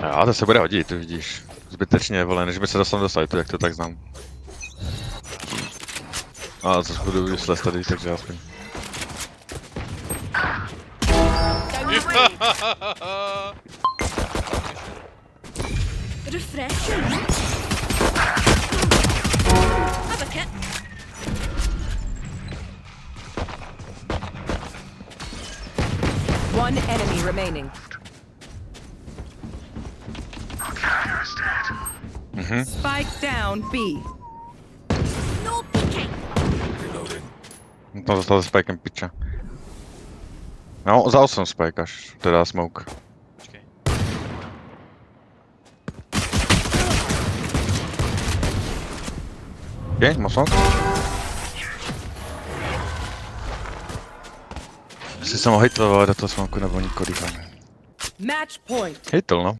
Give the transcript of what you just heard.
Jo, to se bude hodit, ty vidíš. Zbytečně, vole, než by se dostal do sajtu, jak to tak znám. A co budu useless tady, takže aspoň. Refreshing. Have a kit. One enemy remaining. Spike down B. No peeking. To dostal se spikem piča. No, vzal jsem spike až, teda smoke. Počkej. Je, má smoke? Jestli jsem ho hitoval do toho smoku nebo nikoho dýchám. Match point. Hitl, no.